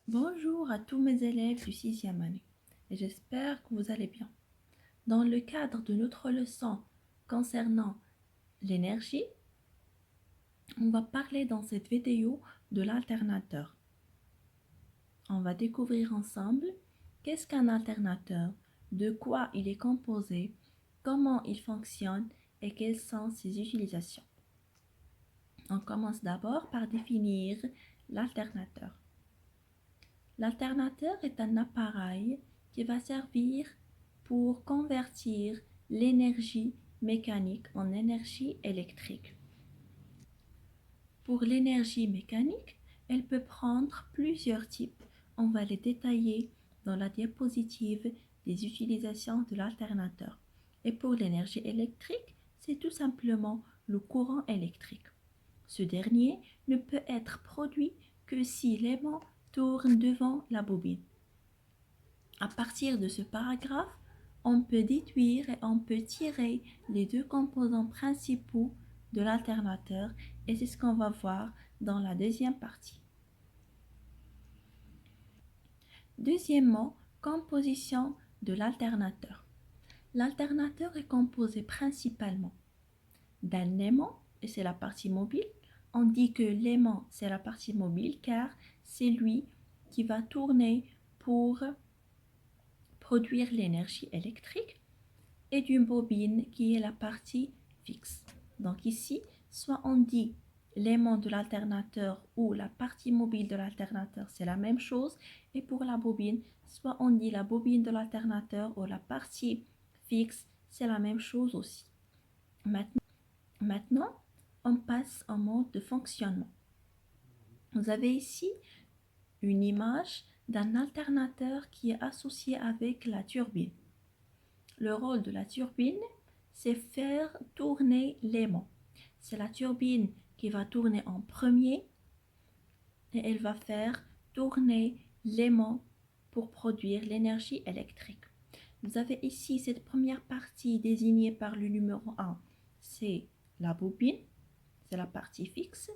Bonjour à tous mes élèves du sixième année et j'espère que vous allez bien. Dans le cadre de notre leçon concernant l'énergie, on va parler dans cette vidéo de l'alternateur. On va découvrir ensemble qu'est-ce qu'un alternateur, de quoi il est composé, comment il fonctionne et quelles sont ses utilisations. On commence d'abord par définir l'alternateur. L'alternateur est un appareil qui va servir pour convertir l'énergie mécanique en énergie électrique. Pour l'énergie mécanique, elle peut prendre plusieurs types. On va les détailler dans la diapositive des utilisations de l'alternateur. Et pour l'énergie électrique, c'est tout simplement le courant électrique. Ce dernier ne peut être produit que si l'aimant tourne devant la bobine. À partir de ce paragraphe, on peut déduire et on peut tirer les deux composants principaux de l'alternateur et c'est ce qu'on va voir dans la deuxième partie. Deuxièmement, composition de l'alternateur. L'alternateur est composé principalement d'un aimant, et c'est la partie mobile. On dit que l'aimant, c'est la partie mobile car c'est lui qui va tourner pour produire l'énergie électrique, et d'une bobine qui est la partie fixe. Donc ici, soit on dit l'aimant de l'alternateur ou la partie mobile de l'alternateur, c'est la même chose. Et pour la bobine, soit on dit la bobine de l'alternateur ou la partie fixe, c'est la même chose aussi. Maintenant, on passe au mode de fonctionnement. Vous avez ici une image d'un alternateur qui est associé avec la turbine. Le rôle de la turbine, c'est faire tourner l'aimant. C'est la turbine qui va tourner en premier et elle va faire tourner l'aimant pour produire l'énergie électrique. Vous avez ici cette première partie désignée par le numéro 1, c'est la bobine, c'est la partie fixe.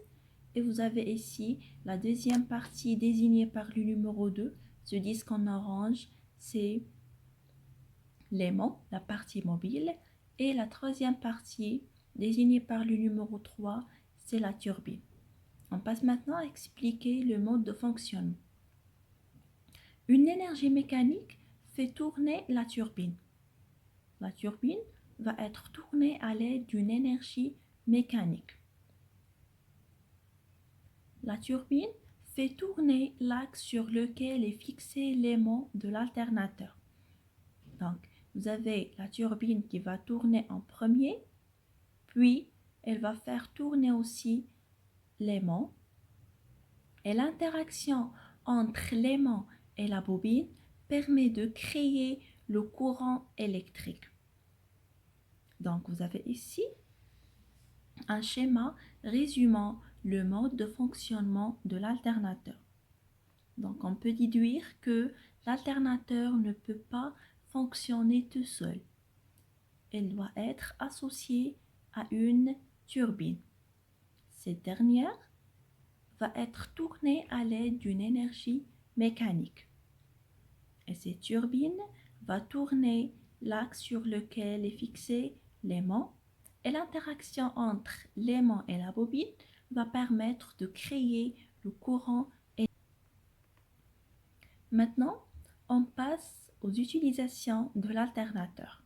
Et vous avez ici la deuxième partie désignée par le numéro 2, ce disque en orange, c'est l'aimant, la partie mobile, et la troisième partie, désignée par le numéro 3, c'est la turbine. On passe maintenant à expliquer le mode de fonctionnement. Une énergie mécanique fait tourner la turbine. La turbine va être tournée à l'aide d'une énergie mécanique. La turbine fait tourner l'axe sur lequel est fixé l'aimant de l'alternateur. Donc, vous avez la turbine qui va tourner en premier, puis elle va faire tourner aussi l'aimant. Et l'interaction entre l'aimant et la bobine permet de créer le courant électrique. Donc, vous avez ici un schéma résumant le mode de fonctionnement de l'alternateur. Donc, on peut déduire que l'alternateur ne peut pas fonctionner tout seul. Elle doit être associée à une turbine. Cette dernière va être tournée à l'aide d'une énergie mécanique. Et cette turbine va tourner l'axe sur lequel est fixé l'aimant. Et l'interaction entre l'aimant et la bobine va permettre de créer le courant. Maintenant, on passe aux utilisations de l'alternateur.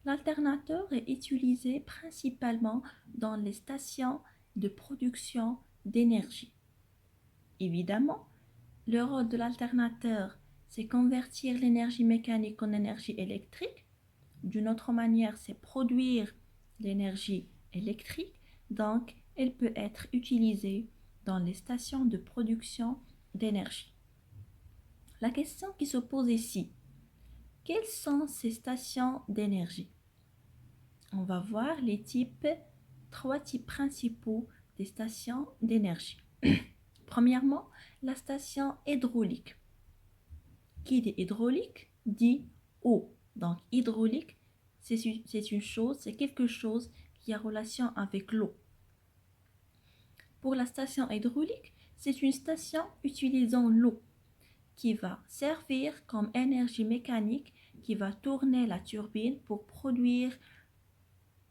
L'alternateur est utilisé principalement dans les stations de production d'énergie. Évidemment, le rôle de l'alternateur, c'est convertir l'énergie mécanique en énergie électrique. D'une autre manière, c'est produire l'énergie électrique. Donc, elle peut être utilisée dans les stations de production d'énergie. La question qui se pose ici, quelles sont ces stations d'énergie? On va voir trois types principaux des stations d'énergie. Premièrement, la station hydraulique. Qui dit hydraulique dit eau. Donc hydraulique, c'est quelque chose qui a relation avec l'eau. Pour la station hydraulique, C'est une station utilisant l'eau qui va servir comme énergie mécanique qui va tourner la turbine pour produire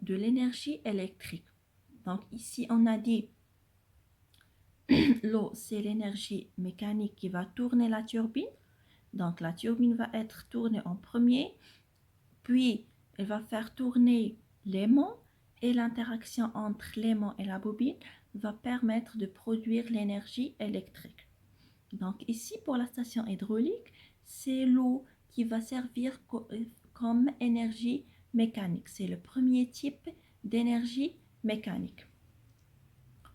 de l'énergie électrique. Donc ici, on a dit l'eau, c'est l'énergie mécanique qui va tourner la turbine. Donc la turbine va être tournée en premier, puis elle va faire tourner l'aimant et l'interaction entre l'aimant et la bobine va permettre de produire l'énergie électrique. Donc ici, pour la station hydraulique, c'est l'eau qui va servir comme énergie mécanique. C'est le premier type d'énergie mécanique.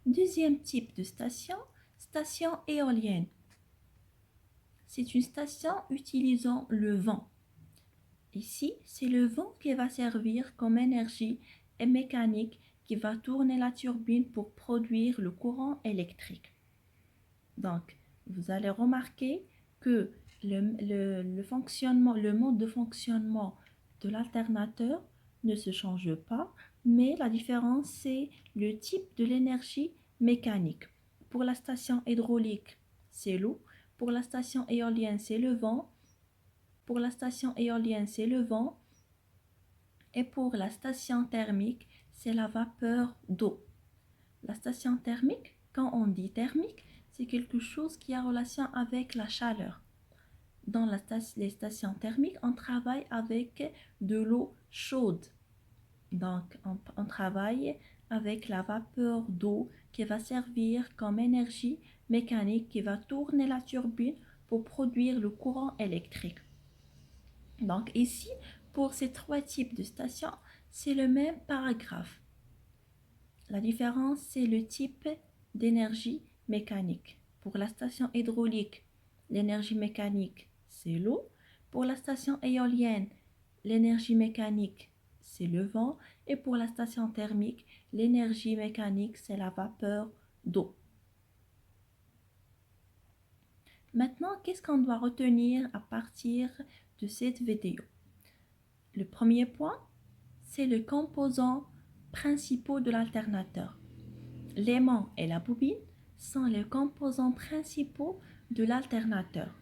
Deuxième type de station, station éolienne. C'est une station utilisant le vent. Ici, c'est le vent qui va servir comme énergie mécanique qui va tourner la turbine pour produire le courant électrique. Donc, vous allez remarquer que le mode de fonctionnement de l'alternateur ne se change pas, mais la différence, c'est le type de l'énergie mécanique. Pour la station hydraulique, c'est l'eau. Pour la station éolienne, c'est le vent. Pour la station éolienne, c'est le vent. Et pour la station thermique, c'est la vapeur d'eau. La station thermique, quand on dit thermique, c'est quelque chose qui a relation avec la chaleur. Dans les stations thermiques, on travaille avec de l'eau chaude. Donc, on travaille avec la vapeur d'eau qui va servir comme énergie mécanique qui va tourner la turbine pour produire le courant électrique. Donc ici, pour ces trois types de stations, c'est le même paragraphe. La différence, c'est le type d'énergie mécanique. Pour la station hydraulique, l'énergie mécanique, c'est l'eau. Pour la station éolienne, l'énergie mécanique, c'est le vent. Et pour la station thermique, l'énergie mécanique, c'est la vapeur d'eau. Maintenant, qu'est-ce qu'on doit retenir à partir de cette vidéo? Le premier point, c'est les composants principaux de l'alternateur. L'aimant et la bobine sont les composants principaux de l'alternateur.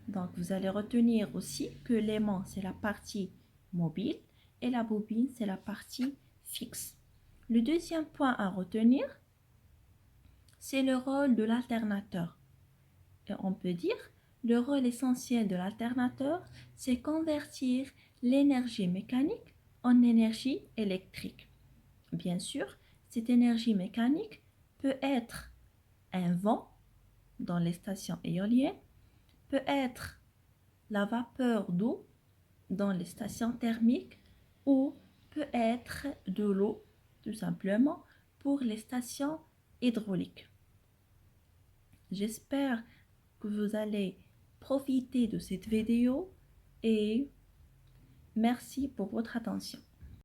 Donc, vous allez retenir aussi que l'aimant, c'est la partie mobile et la bobine, c'est la partie fixe. Le deuxième point à retenir, c'est le rôle de l'alternateur. Et on peut dire, le rôle essentiel de l'alternateur, c'est convertir l'énergie mécanique en énergie électrique. Bien sûr, cette énergie mécanique peut être un vent dans les stations éoliennes, peut être la vapeur d'eau dans les stations thermiques ou peut être de l'eau tout simplement pour les stations hydrauliques. J'espère que vous allez profiter de cette vidéo et merci pour votre attention.